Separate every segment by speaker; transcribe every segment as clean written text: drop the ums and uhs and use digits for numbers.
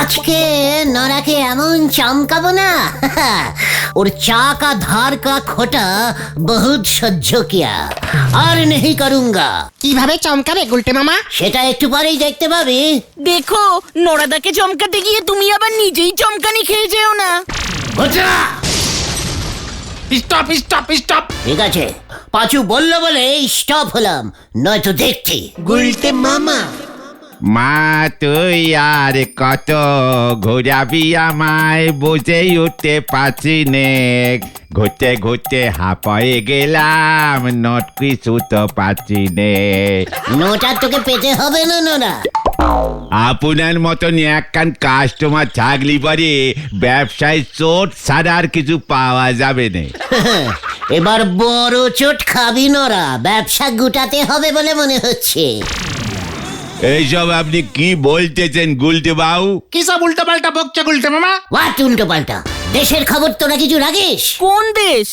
Speaker 1: আজকে নরাকে এমন চমকাবো না ওর চাকা ধার কা খোটা বহুত সহ্য কিয়া আর नहीं করুঙ্গা।
Speaker 2: কিভাবে চমকাবে গুলটে মামা?
Speaker 1: সেটা একটু পরেই দেখতে পাবি।
Speaker 3: দেখো নরাদাকে চমকাতে গিয়ে তুমি আবার নিজেই চমকানি খেয়ে যেও না।
Speaker 4: Stop stop stop.
Speaker 1: ঠিক আছে, পাঁচু বললো বলে স্টপ হলাম, নয়তো দেখছি।
Speaker 2: গুলটে মামা
Speaker 5: মা তুই আর কত ঘোরাবি আমায়, বুঝেই উঠতে পারছি নে। ঘুরতে ঘুরতে হাঁপায়ে গেলাম, নোট কিছু তো পাচ্ছি নে।
Speaker 1: নোটা তোকে পেতে হবে না নোরা।
Speaker 5: আপনার মতন একখান কাস্টমার থাকলি পরে ব্যবসায় চোট ছাড়া আর কিছু পাওয়া যাবে না।
Speaker 1: এবার বড় চোট খাবি নোরা, ব্যবসা গুটাতে হবে বলে মনে হচ্ছে।
Speaker 5: এইসব আপনি কি বলতেছেন গুলটে বাবু?
Speaker 4: কি সব উল্টো পাল্টা বকছে গুলটে মামা?
Speaker 1: হোয়াট উল্টো পাল্টা? দেশের খবর তোরা কিছু রাখিস?
Speaker 3: কোন দেশ?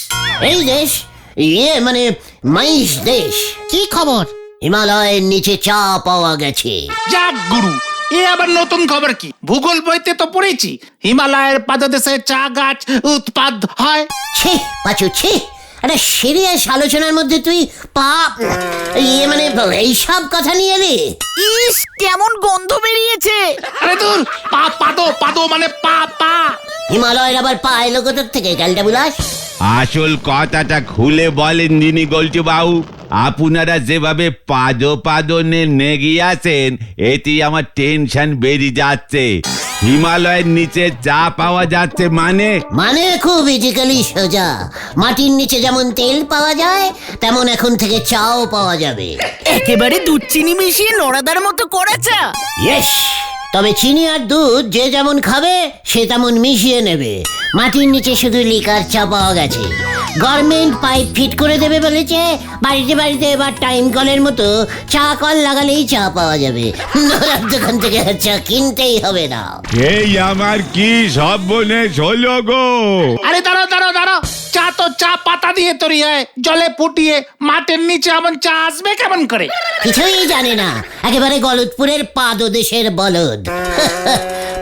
Speaker 1: এই দেশ, মানে মাইশ দেশ।
Speaker 2: কি খবর?
Speaker 1: হিমালয়ের নিচে চা পাওয়া গেছে।
Speaker 4: যাক গুরু, এ আবার নতুন খবর কি? ভূগোল বইতে তো পড়েছি হিমালয়ের পাদদেশে চা গাছ উৎপাদ হয়।
Speaker 1: ছি পাচু ছি, একটা সিরিয়াস আলোচনার মধ্যে তুই মানে এইসব কথা নিয়ে এলি?
Speaker 3: ইস কেমন গন্ধ বেরিয়েছে।
Speaker 4: আরে দূর, পাদো মানে পা।
Speaker 1: হিমালয়ের আবার পা এলো কোথার থেকে ক্যালটা বুলাস?
Speaker 5: আসল কথাটা খুলে বলেন যিনি গল্টু বাবু। আপনারা যেভাবে পাদনে নেগিয়ে আছেন, এতে আমার টেনশন বেড়ে যাচ্ছে। হিমালয়ের নিচে চা পাওয়া যাচ্ছে মানে
Speaker 1: খুব ইজিক্যালি সোজা। মাটির নিচে যেমন তেল পাওয়া যায়, তেমন এখন থেকে চাও পাওয়া যাবে।
Speaker 3: একেবারে দুধ চিনি মিশিয়ে নরাদার মতো করা চা।
Speaker 1: ইয়েস, তবে চিনি আর দুধ যে যেমন খাবে সে তেমন মিশিয়ে নেবে। মাটির নিচে শুধু লিকার চা পাওয়া গেছে। গভর্নমেন্ট পাইপ ফিট করে দেবে বলেছে। বাড়িতে বাড়িতে এবার টাইম কলের মতো চা কল লাগালেই চা পাওয়া যাবে। নরার দোকান থেকে চা কিনতেই হবে না।
Speaker 5: এই আমার কি সব বনে হলো গো।
Speaker 4: আরে দাঁড়াও, চা পাতা দিয়ে তৈরি হয়, জলে ফুটিয়ে। মাটির নিচে এমন চা আসবে কেমন করে?
Speaker 1: কিছুই জানে না, একেবারে গলদপুরের পাদদেশের বলদ।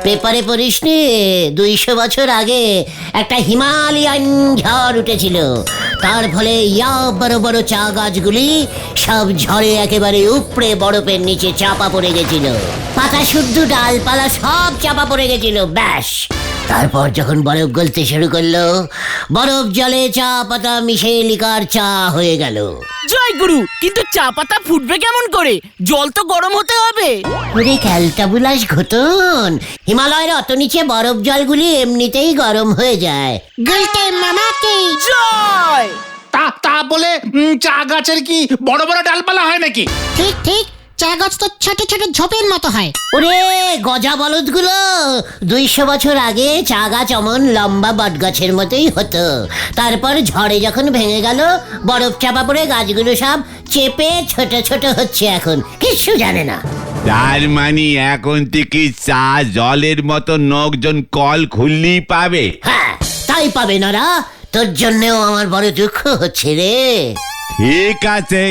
Speaker 1: পেপারে পড়িসনি 200 বছর আগে একটা হিমালয়ান ঝড় উঠেছিল। তার ফলে বড় বড় চা গাছগুলি সব ঝড়ে একেবারে উপড়ে বরফের নিচে চাপা পড়ে গেছিল। পাতা শুদ্ধ ডালপালা সব চাপা পড়ে গেছিল। ব্যাস, তারপর যখন বরফ গলতে শুরু করলো, বরফ জলে চা পাতা মিশে লিকার চা হয়ে গেল।
Speaker 3: জয় গুরু, কিন্তু চা পাতা ফুটবে কেমন করে? জল তো গরম হতে হবে।
Speaker 1: ওরে ক্যালটাবুলাস ঘটন, হিমালয়ের অত নিচে বরফ জলগুলি এমনিতেই গরম হয়ে যায়।
Speaker 2: গুলটে মামা কি
Speaker 3: জয়।
Speaker 4: তা বলে চা গাছের কি বড় বড় ডালপালা হয় নাকি?
Speaker 2: ঠিক ঠিক, চা গাছ তো ছোট ছোট ঝোপের মতো হয়।
Speaker 1: ওরে গজা বলদগুলো, 200 বছর আগে চা গাছ অমন লম্বা বট গাছের মতোই হতো। তারপর ঝড়ে যখন ভেঙে গেল, বরফ চাপা পড়ে গাছগুলো সব চেপে ছোট ছোট হচ্ছে। এখন কিছু জানে না।
Speaker 5: তার মানে এখন থেকে চা জলের মতো লোকজন কল খুললেই পাবে?
Speaker 1: হ্যাঁ, তাই পাবে না। তোর জন্যও আমার বড় দুঃখ হচ্ছে রে।
Speaker 5: ঠিক আছে।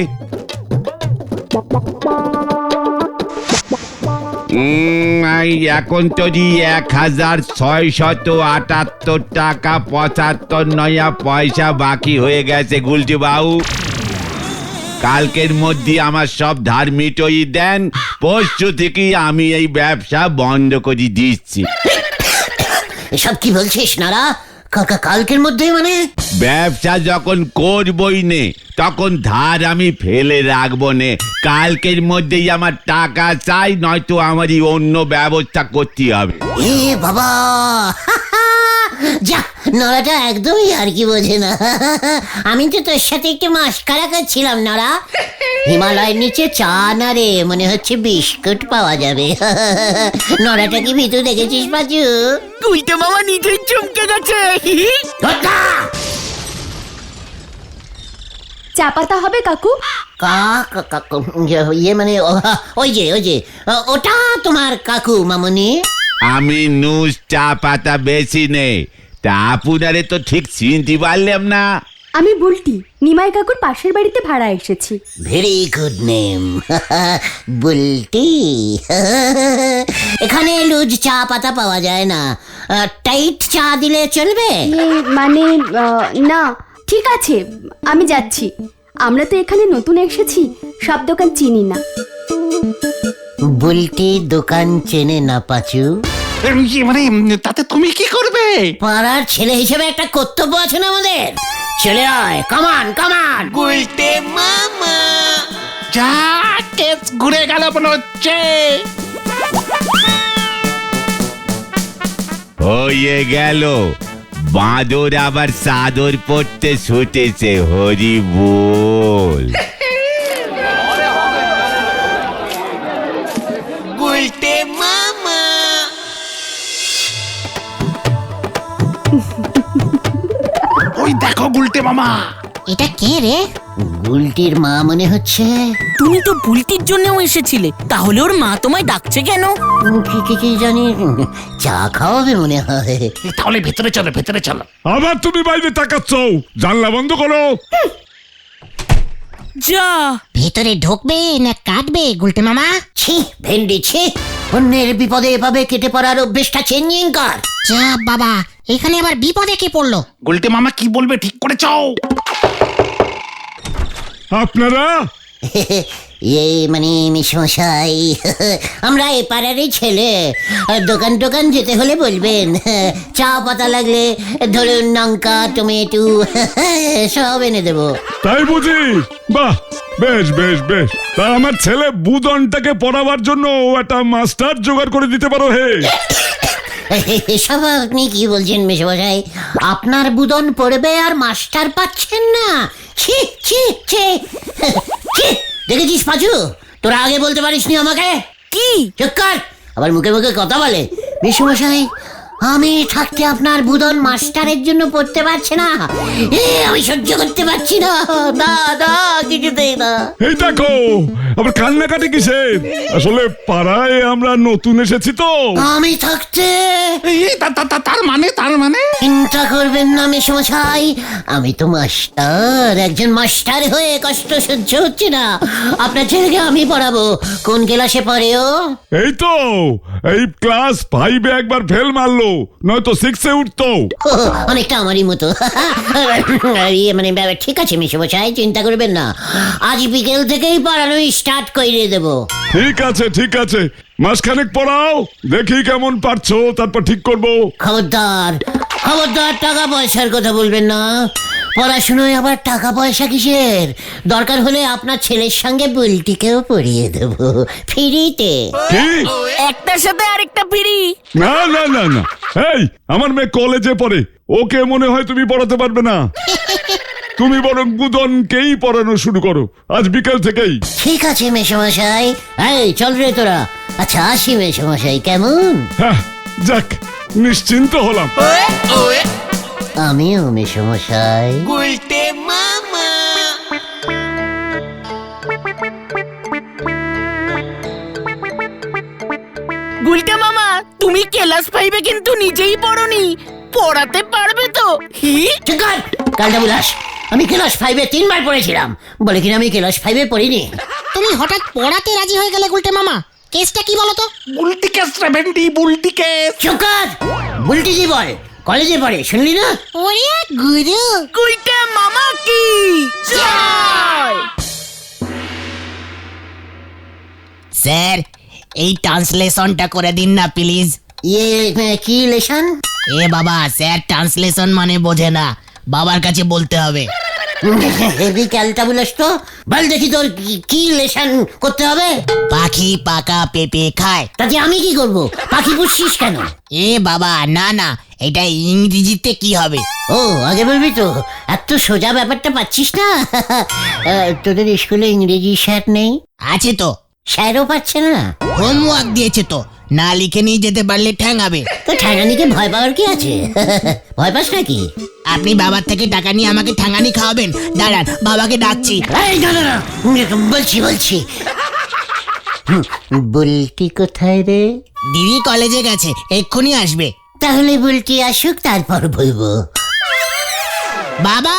Speaker 5: এখন যদি 1678 টাকা 75 নয়া পয়সা বাকি হয়ে গেছে গুলটি বাবু। কালকের মধ্যে আমার সব ধার মিটোই দেন, পরশু থেকে আমি এই ব্যবসা বন্ধ করে দিচ্ছি।
Speaker 1: এসব কি বলছিস নারা? কালকের মধ্যে মানে?
Speaker 5: ব্যবসা যখন করবই নে, তখন ধার আমি ফেলে রাখবো নে। কালকের মধ্যেই আমার টাকা চাই, নয়তো আমারই অন্য ব্যবস্থা করতে হবে।
Speaker 1: এ বাবা, যা, নরাটা একদমই আর কি বোঝে না। আমি তো তোর সাথে একটু মাস্কারা করছিলাম নরা। হিমালয়ের নিচে চা না রে, মনে হচ্ছে বিস্কুট পাওয়া যাবে। নরাটা কি ভিতর দেখেছিস পাচু?
Speaker 3: গুলটে মামা নিজেই চমকে গেছে।
Speaker 6: চা পাতা হবে কাকু?
Speaker 1: মানে ওই যে ওটা তোমার কাকু মামনি।
Speaker 5: আমি নুস চা পাতা বেশি নেই, তা আপনারে তো ঠিক চিনতে পারলাম না।
Speaker 6: আমি বুলটি নিমাই কাকুর পাশের বাড়িতে ভাড়া এসেছি।
Speaker 1: Very good name Bulti. এখানে লুজ চা পাতা পাওয়া যায় না, টাইট চা দিলে চলবে?
Speaker 6: মানে না, ঠিক আছে, আমি যাচ্ছি। আমরা তো এখানে নতুন এসেছি, সব দোকান চিনি না।
Speaker 1: বুলটি দোকান চেনে না পাচু।
Speaker 4: মানে তাতে তুমি কি করবে?
Speaker 1: পাড়ার ছেলে হিসেবে একটা কর্তব্য আছে না আমাদের। চলে আয়, কামান কামান।
Speaker 4: যা কেস ঘুরে গেল মনে হচ্ছে।
Speaker 5: হয়ে গেল, বাঁদর আবার চাদর পড়তে ছুটেছে, হরি বল।
Speaker 4: ওই দেখো গুলটে মামা।
Speaker 2: এটা কে রে?
Speaker 1: বুলটির মা মনে হচ্ছে।
Speaker 3: তুমি তো বুলটির জন্যও এসেছিলে, তাহলে ওর মা তোমায় ডাকছে কেন?
Speaker 1: কি জানি, চা খাওয়াবে মনে হয়।
Speaker 4: তাহলে ভেতরে চলো, ভেতরে চলো।
Speaker 7: আবার তুমি বাইরে তাকাচ্ছ, জানলা বন্ধ করো।
Speaker 3: যা,
Speaker 2: ভেতরে ঢুকবে না কাটবে গুলটে মামা?
Speaker 1: ছি ভেন্ডি ছি, অন্যের বিপদে এভাবে কেটে পড়ার অভ্যেসটা চেঞ্জিং কর।
Speaker 2: যা বাবা, এখানে আবার বিপদে কে পড়লো?
Speaker 4: গুলটে মামা কি বলবে ঠিক করে চাও।
Speaker 7: আপনারা
Speaker 1: মানে মিশমশাই, আমরা এ পাড়ারই ছেলে। দোকান টোকান যেতে হলে বলবেন, চা পাতা লাগলে ধরুন লঙ্কা টমেটো সব এনে দেবো।
Speaker 7: তাই বুঝি? বাহ, বেশ বেশ বেশ। তা আমার ছেলে বুদনটাকে পড়াবার জন্য একটা মাস্টার জোগাড় করে দিতে পারো হে?
Speaker 1: এসব আপনি কি বলছেন মেশমশাই? আপনার বুদন পড়বে আর মাস্টার পাচ্ছেন না? ছি ছি ছি ছি। দেখেছিস পাচু, তোরা আগে বলতে পারিসনি আমাকে?
Speaker 3: কি?
Speaker 1: চুপ কর, আবার মুখে মুখে কথা বলে। মেশমশাই, আমি থাকতে আপনার বুদন মাস্টারের জন্য পড়তে পারছে না। আমি সহ্য করতে পারছি না, না না, কিছুতেই না।
Speaker 7: এই দেখো, আবার কান্নাকাটি কিসের? আসলে পাড়ায় আমরা নতুন এসেছি তো।
Speaker 1: আমি থাকতে
Speaker 4: তার মানে
Speaker 1: চিন্তা করবেন না মেশমশাই, আমি তো মাস্টার। একজন মাস্টার হয়ে কষ্ট সহ্য হচ্ছে না। আপনার ছেলেকে আমি পড়াবো। কোন ক্লাসে পড়ে ও?
Speaker 7: এই তো এই ক্লাস 5-এ একবার ফেল মারলো, নয়তো 6-এ উঠতো।
Speaker 1: ও, অনেকটা আমারই মতো। মানে ঠিক আছে মেশমশাই, চিন্তা করবেন না। আজ বিকেল থেকেই পড়ানো স্টার্ট করে দেবো।
Speaker 7: ঠিক আছে ঠিক আছে, মাসখানেক পড়াও, দেখি কেমন পারছো, তারপর ঠিক করবো।
Speaker 1: খবরদার খবরদার, টাকা পয়সার কথা বলবেন না। পড়াশুনোয় আবার টাকা পয়সা কিসের? দরকার হলে আপনার ছেলের সঙ্গে বুলটিকেও পড়িয়ে দেবো ফ্রিতে।
Speaker 7: কি?
Speaker 3: একটার সাথে আরেকটা ফ্রি?
Speaker 7: না না না না, এই আমার মেয়ে কলেজে পড়ে, ওকে মনে হয় তুমি পড়াতে পারবে না। তুমি বরং বুদনকেই পড়ানো শুরু করো আজ বিকেল থেকেই।
Speaker 1: ঠিক আছে মেশমশাই, এই চল রে তোরা। আচ্ছা আসি মেশমশাই, কেমন?
Speaker 7: হ্যাঁ, যাক, নিশ্চিন্ত হলাম।
Speaker 1: আমিও মেশমশাই।
Speaker 3: গুলটা মামা, তুমি ক্লাস 5-এ কিন্তু নিজেই পড়োনি, পড়াতে পারবে তো?
Speaker 1: ঠিক কর, কালটা বুলাস। আমি ক্লাস 5-এ 3বার পড়েছিলাম, বলে কিনা আমি ক্লাস 5-এ পড়িনি।
Speaker 2: তুমি হঠাৎ পড়াতে রাজি হয়ে গেলে গুলটে মামা, কেসটা কি বলো তো?
Speaker 4: বুলটি কেস রে ভেন্ডি, বুলটি কেস।
Speaker 1: চুপ কর, বুলটি কি বল? কলেজে পড়ে, শুনলি না?
Speaker 2: ওরে গুরু,
Speaker 3: গুলটা মামা কি জয়!
Speaker 2: স্যার এই ট্রান্সলেশনটা করে দিন না প্লিজ।
Speaker 1: কি লেশন?
Speaker 2: এ বাবা, স্যার ট্রান্সলেশন মানে বোঝে না, বাবার কাছে বলতে হবে।
Speaker 1: হেভি ক্যালটা বুলাস তো। বল দেখি তোর কি লেশন করতে হবে।
Speaker 2: পাখি পাকা পেঁপে খায়।
Speaker 1: তাতে আমি কি করব? পাখি পুষছিস কেন?
Speaker 2: এ বাবা না না, এটা ইংরেজিতে কি হবে?
Speaker 1: ও, আগে বলবি তো, এত সোজা ব্যাপারটা পাচ্ছিস না। তোদের স্কুলে ইংরেজি স্যার নেই?
Speaker 2: আছে তো,
Speaker 1: স্যারও পাচ্ছে না?
Speaker 2: হোমওয়ার্ক দিয়েছে তো, না লিখে নিয়ে যেতে পারলে ঠ্যাঙাবে।
Speaker 1: তো ঠ্যাঙানিকে ভয় পাওয়ার কি আছে? ভয় পাস নাকি?
Speaker 2: আপনি বাবার থেকে টাকা নিয়ে আমাকে ঠাঙানি খাওয়াবেন? দাঁড়ান, বাবাকে ডাকছি।
Speaker 1: এই না না না, বলছি। বুলটি কোথায় রে?
Speaker 2: দিদি কলেজে গেছে, এক্ষুনি আসবে।
Speaker 1: তাহলে বুলটি আসুক, তারপর বলবো।
Speaker 2: বাবা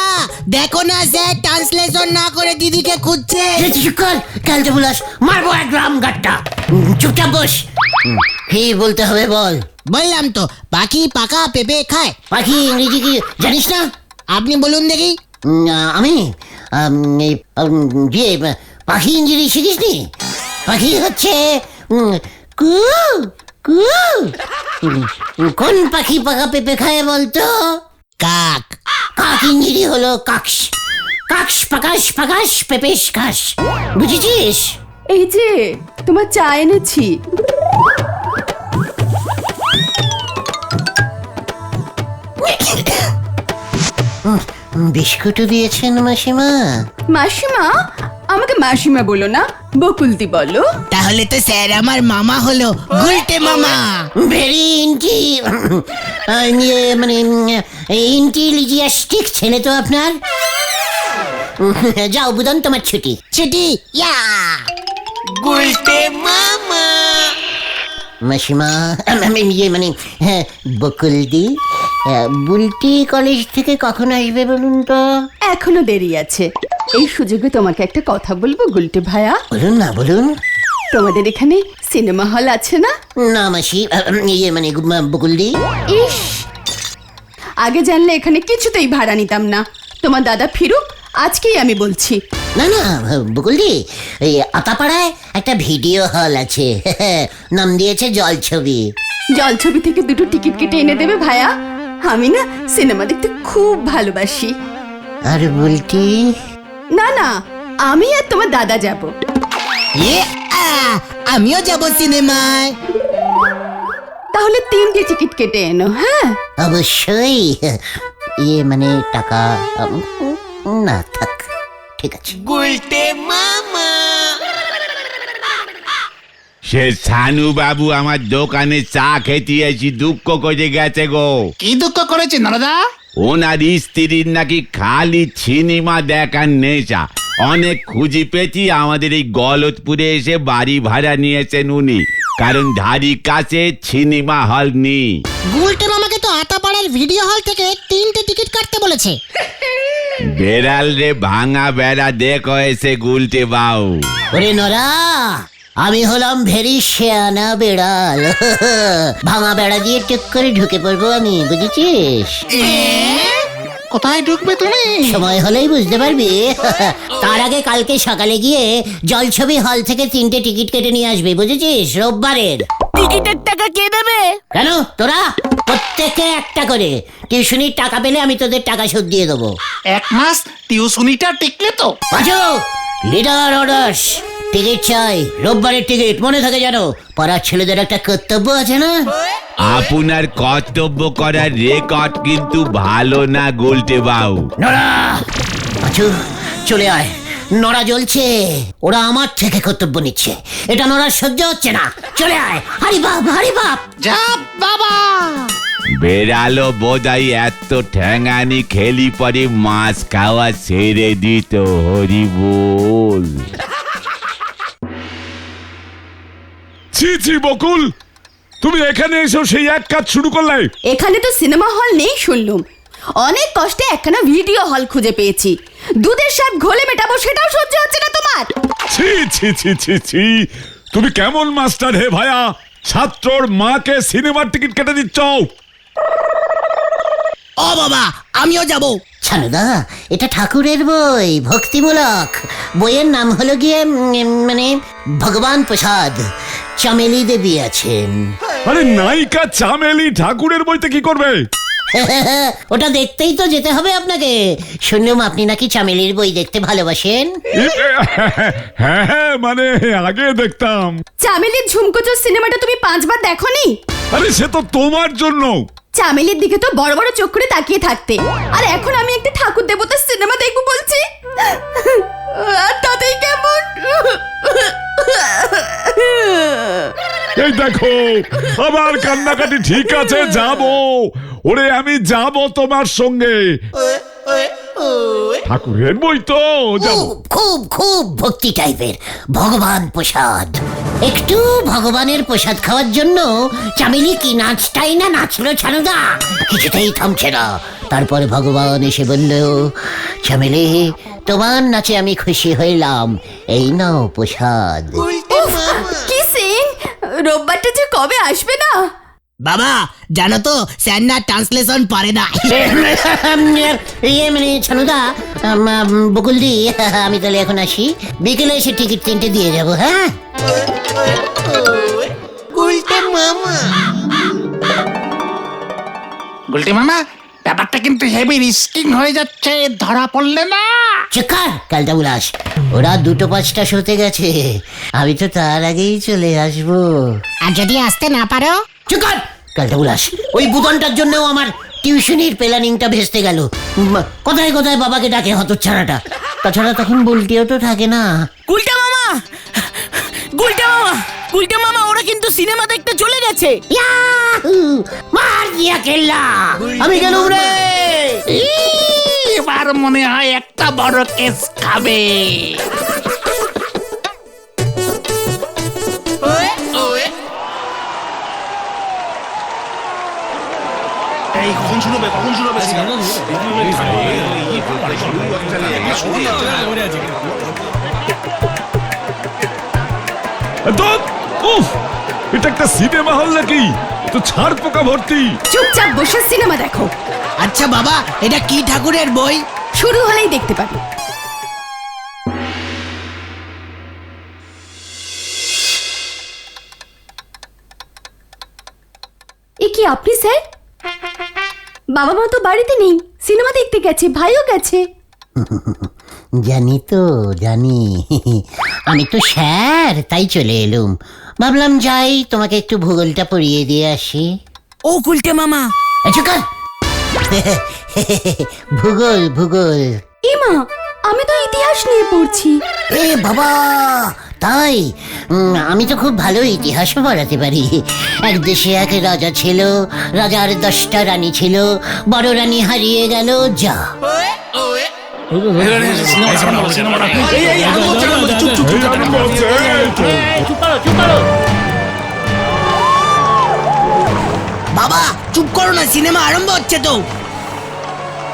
Speaker 2: দেখো না স্যার ট্রান্সলেশন না করে দিদিকে খুঁজছে।
Speaker 1: চুপ কর কালকে বুলাস, মারবো এক গ্রাম গাট্টা। চুপচাপ বস। কি বলতে হবে বল।
Speaker 2: বললাম তো পাখি পাকা পেঁপে খায়।
Speaker 1: পাখি ইংরেজি কি জানিস না?
Speaker 2: আপনি বলুন দেখি।
Speaker 1: আমি এই, ইয়ে, পাখি ইঞ্জিনি শিখিসনি? পাখি হচ্ছে কু কু। কোন পাখি পাকা পেঁপে খায় বলতো?
Speaker 2: কাক।
Speaker 1: কাক ইঞ্জিনি হলো কাকস। কাকস পাকাস পাকাস পেপেস ঘাস, বুঝেছিস?
Speaker 6: এই যে তোমার চা এনেছি।
Speaker 1: বিস্কুটও দিয়েছেন মাসিমা?
Speaker 6: মাসিমা? আমাকে মাসিমা বলো না, বকুলদি বলো।
Speaker 2: তাহলে তো স্যার আমার মামা হলো গুলটে মামা।
Speaker 1: ভেরি মানে ইন্টেলিজিয়াস্টিক ছেলে তো আপনার। যাও বুদন, তোমার ছুটি।
Speaker 2: ছুটি ইয়া গুলটে মামা।
Speaker 1: মাসিমা ইয়ে মানে হ্যাঁ, বকুলদি বুলটি কলেজ থেকে কখন আসবে বলুন তো?
Speaker 6: এখনো দেরি আছে। এই সুযোগে তোমাকে একটা কথা বলবো গুলটে ভাইয়া।
Speaker 1: বলুন না বলুন।
Speaker 6: তোমাদের এখানে সিনেমা হল আছে না?
Speaker 1: না মাসি, ইয়ে মানে বকুলদি।
Speaker 6: ইস, আগে জানলে এখানে কিছুতেই ভাড়া নিতাম না। তোমার দাদা ফিরুক, আজকেই আমি বলছি।
Speaker 1: না না বকুলদি, এই আতাপাড়ায় একটা ভিডিও হল আছে, নাম দিয়েছে জলছবি।
Speaker 6: জলছবি থেকে দুটো টিকিট কেটে এনে দেবে ভাইয়া? আমি না সিনেমা দেখতে খুব ভালোবাসি।
Speaker 1: আর বুলটি?
Speaker 6: না না, আমি আর তোমার দাদা যাব।
Speaker 2: ইয়ে আমিও যাব সিনেমায়।
Speaker 6: তাহলে 3টে টিকিট কেটে এনো। হ্যাঁ
Speaker 1: অবশ্যই। ইয়ে মানে টাকা না থাক, ঠিক আছে।
Speaker 2: গুলটে মামা।
Speaker 5: সে সানু বাবু আমার দোকানে চা খেতে এসে দুঃখ করে গেছে গো।
Speaker 4: কি দুঃখ করেছে নরদা?
Speaker 5: ওনার স্ত্রীর নাকি খালি সিনেমা দেখার নেশা। অনেক খুঁজি পেয়েছি, আমাদের এই গলতপুরে এসে বাড়ি ভাড়া নিয়েছেন উনি, কারণ ধারি কাছে সিনেমা হল নেই।
Speaker 2: গুলটে মামাকে তো আতাপাড়ার ভিডিও হল থেকে 3টে টিকিট কাটতে বলেছে।
Speaker 5: বেড়াল রে ভাঙা বেড়া দেখো এসে গুলটে বাউ।
Speaker 1: ওরে নরা, আমি হলাম ভেরি শেয়ানা বেড়াল। ভাঙা বেড়া দিয়ে টুক করে ঢুকে পড়বো আমি, বুঝেছিস?
Speaker 4: কোথায় ঢুকবে তুমি?
Speaker 1: সময় হলেই বুঝতে পারবি। তার আগে কালকে সকালে গিয়ে জলছবি হল থেকে 3টে টিকিট কেটে নিয়ে আসবি, বুঝেছিস? রোববারের।
Speaker 3: টিকিটের টাকা কে দেবে?
Speaker 1: কেন তোরা প্রত্যেকে একটা করে টিউশনির টাকা পেলে আমি তোদের টাকা শোধ দিয়ে দেবো।
Speaker 4: 1 মাস টিউশনিটা টিকলে তো।
Speaker 1: বাজো লিডার অর্ডার্স। টিকিট চাই, রোববারের টিকিট, মনে থাকে জানো? পাড়ার ছেলেদের একটা কর্তব্য আছে না?
Speaker 5: আপনার কর্তব্য করার রেকর্ড কিন্তু ভালো না গুলটে বাউ।
Speaker 1: নড়া বাজু চলে আয়, নড়া জ্বলছে। ওরা আমার থেকে কর্তব্য নিচ্ছে, এটা নড়ার সহ্য হচ্ছে না। চলে আয়, হারি বাপ হারি বাপ।
Speaker 4: যা বাবা।
Speaker 5: বেড়ালো বোধহয় এত ঠ্যাঙানি খেলি পরে মাছ খাওয়া ছেড়ে দিত। হরি বল।
Speaker 7: ছি ছি বকুল, তুমি এখানে এসো সেই এক কাজ শুরু করলে।
Speaker 6: এখানে তো সিনেমা হল নেই শুনলুম। অনেক কষ্টে একখানা ভিডিও হল খুঁজে পেয়েছি। দুধের স্বাদ ঘোলে মেটাবো, সেটাও সহ্য হচ্ছে না তোমার?
Speaker 7: ছি ছি ছি ছি ছি, তুমি কেমন মাস্টার হে ভায়া? ছাত্রর মাকে সিনেমার টিকিট কেটে দিচ্ছ।
Speaker 2: ও বাবা আমিও যাব।
Speaker 1: ছানুদা, এটা ঠাকুরের বই, ভক্তিমূলক। বইয়ের নাম হলো গিয়ে মানে ভগবান প্রসাদ। চামেলি দেবী আছেন।
Speaker 7: আরে নায়িকা চামেলি ঠাকুরের বইতে কি করবে?
Speaker 1: ওটা দেখতেই তো যেতে হবে আপনাকে। শুনলাম আপনি নাকি চামেলির বই দেখতে ভালোবাসেন।
Speaker 7: হ্যাঁ হ্যাঁ, মানে আগে দেখতাম।
Speaker 6: চামেলির ঝুমকোচোর সিনেমাটা তুমি 5বার দেখোনি?
Speaker 7: আরে সে তো তোমার জন্য।
Speaker 6: চামেলির দিকে তো বড় বড় চোখ করে তাকিয়ে থাকতে, আর এখন আমি একটা ঠাকুর দেবতার সিনেমা দেখবো বলছি। আর তাতেই কেমন।
Speaker 7: এই দেখো আবার কান্নাকাটি। ঠিক আছে যাব, ওরে আমি যাব তোমার সঙ্গে। ঠাকুরের বই তো যাব।
Speaker 1: খুব খুব খুব ভক্তি টাইপের, ভগবান প্রসাদ। একটু ভগবানের প্রসাদ খাওয়ার জন্য চামেলি কি নাচটাই না নাচলো ছানুদা, কিছুতেই থামছে না। তারপর ভগবান এসে বলল, চামেলি তোমার নাচে আমি খুশি হইলাম, এই নাও প্রসাদ।
Speaker 6: উফ, কি সিন! রোববারটা যে কবে আসবে না।
Speaker 2: বাবা জানো তো স্যার না ট্রান্সলেশন পারে না।
Speaker 1: ইয়ে মানে ছানুদা, বকুলদি, আমি তাহলে এখন আসি, বিকেলে এসে টিকিট তিনটে দিয়ে যাবো। হ্যাঁ,
Speaker 4: গুলটি মামা, ব্যাপারটা কিন্তু হেভি রিস্কিং হয়ে যাচ্ছে, ধরা পড়লে না।
Speaker 1: চেকার কালটা উলাস, ওরা 2:05 শোতে গেছে, আমি তো তার আগেই চলে আসবো।
Speaker 2: আর যদি আসতে না পারো?
Speaker 1: চেকার কালটা উলাস, ওই বুদনটার জন্যও আমার টিউশনির প্ল্যানিংটা ভেস্তে গেল। কোথায় কোথায় বাবাকে ডাকে হতচ্ছাড়াটা, তাছাড়া তখন বলতেও তো থাকে না।
Speaker 3: গুলটা মামা, গুলটা মামা, গুলটা মামা, ওরা কিন্তু সিনেমা দেখতে চলে গেছে।
Speaker 1: ইয়াহু! মার দিয়া কেল্লা, আমি গেলুম রে।
Speaker 4: এবার মনে হয় একটা বড় কেস খাবে।
Speaker 8: এই কখন শুরু হবে, কখন শুরু হবে?
Speaker 7: উফ, এটা একটা সিনেমা হল নাকি? তো ছাড় পোকা ভর্তি।
Speaker 6: চুপচাপ বসে সিনেমা দেখো,
Speaker 2: আচ্ছা বাবা, এটা কি ঠাকুরের বই?
Speaker 6: শুরু হলেই দেখতে পাবে। এ কি আপনি স্যার? বাবা মা তো বাড়িতে নেই, সিনেমা দেখতে গেছে, ভাইও গেছে।
Speaker 1: জানি তো, জানি, আমি তো স্যার, তাই চলে এলুম। ভাবলাম যাই, তোমাকে একটু ভূগোলটা পড়িয়ে দিয়ে আসি।
Speaker 3: ও গুলটা মামা,
Speaker 1: আচ্ছা কার ভূগোল, ভূগোল।
Speaker 6: এ মা, আমি তো ইতিহাস নিয়ে পড়ছি।
Speaker 1: এ বাবা, তাই? আমি তো খুব ভালো ইতিহাসও পড়াতে পারি। এক দেশে এক রাজা ছিল, রাজার 10টা রানী ছিল, বড় রানী হারিয়ে গেল, যা।
Speaker 2: বাবা চুপ করো না, সিনেমা আরম্ভ হচ্ছে তো।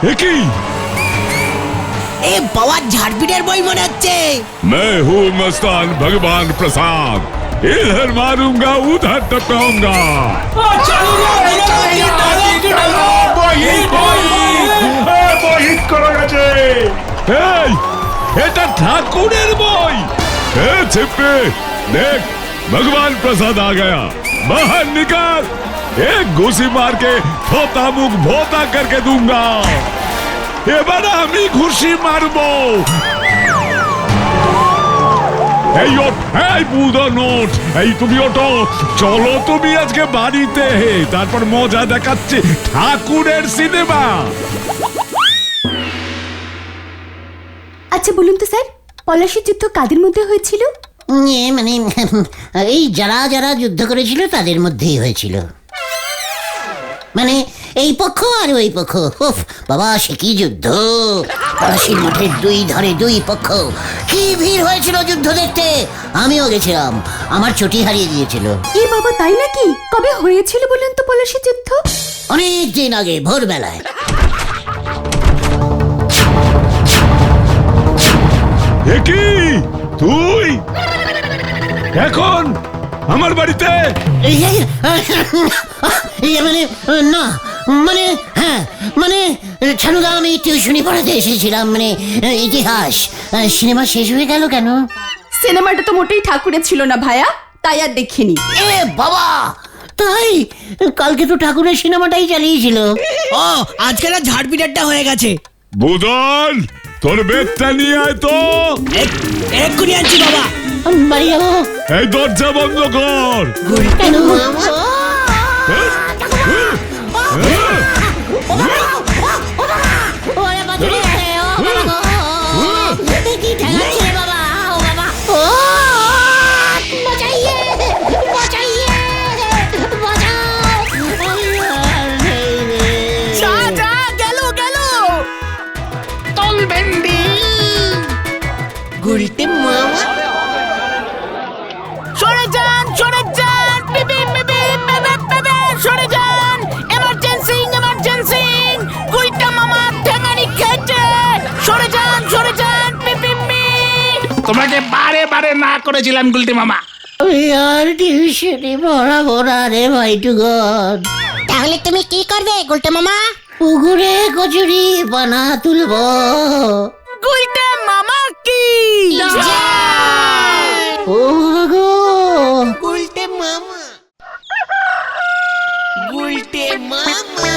Speaker 7: এ কি?
Speaker 2: এ বাবার ঝাড়পিটের বই মনে হচ্ছে।
Speaker 7: मैं हूँ मस्तान भगवान प्रसाद, इधर मारूंगा उधर टपकाऊंगा। এই, এটা ঠাকুরের বই। ए छिपे देख, भगवान प्रसाद आ गया, बाहर निकाल, एक घुसी मार के थोता मुख भोता करके दूंगा। এবার আমি ঘুষি মারবো। এই ওঠ, এই বুদো নোট, এই তুমি ওঠো, চলো তুমি আজকে বাড়িতে, তারপর মজা দেখাচ্ছি, ঠাকুরের সিনেমা।
Speaker 6: আচ্ছা বলুন তো স্যার, পলাশীর যুদ্ধ কাদের মধ্যে হয়েছিল?
Speaker 1: মানে এই যারা যারা যুদ্ধ করেছিল তাদের মধ্যেই হয়েছিল। মানে এই পক্ষ আর ওই পক্ষ, উফ বাবা, সে কি যুদ্ধ! পলাশীর মাঠের দুই ধারে দুই পক্ষ, কি ভিড় হয়েছিল যুদ্ধ দেখতে। আমিও গেছিলাম, আমার ছুটি হারিয়ে গিয়েছিল।
Speaker 6: এ বাবা, তাই নাকি? কবে হয়েছিল বলুন তো পলাশীর যুদ্ধ?
Speaker 1: অনেক দিন আগে, ভোরবেলায়।
Speaker 7: এ কি তুই এখন আমার বাড়িতে?
Speaker 1: মানে না, মানে হ্যাঁ, মানে ছানুদা, আমি টিউশনি পড়াতে এসেছিলাম, মানে ইতিহাস। সিনেমা শেষ হয়ে গেল কেন?
Speaker 6: সিনেমাটা তো মোটেই ঠাকুরের ছিল না ভাইয়া, তাই আর দেখিনি।
Speaker 1: এ বাবা, তাই? কালকে তো ঠাকুরের সিনেমাটাই চালিয়েছিল।
Speaker 2: ও আজকে না ঝাড়পিটেরটা হয়ে গেছে।
Speaker 7: বুদন, তোর বেতটা নিয়ে আয় তো।
Speaker 2: এক্ষুনি আনছি বাবা।
Speaker 1: বাড়ি যাবো।
Speaker 7: এই দরজা বন্ধ কর।
Speaker 1: কেন? ওরে বাছুরে, ও বাবা গো, কি ঠেকাচ্ছে রে বাবা, ও বাবা, ও বাঁচাইয়ে, বাঁচাইয়ে, বাঁচাও।
Speaker 3: যা যা, গেল গেল।
Speaker 4: তল ভেন্ডি।
Speaker 1: গুলটে মামা,
Speaker 3: সরে যান, সরে যান, পিপি পিপি, পেপে পেপে, সরে যান।
Speaker 4: করেছিলাম গুলটে মামা।
Speaker 1: আমি আর টিউশনি পড়াবো না রে ভাইটুগন।
Speaker 2: তাহলে তুমি কি করবে গুলটে মামা?
Speaker 1: পুকুরে কচুরি বানা তুলবো।
Speaker 3: গুলটে মামা কি
Speaker 1: ও গো
Speaker 2: গুলটে মামা, গুলটে মামা।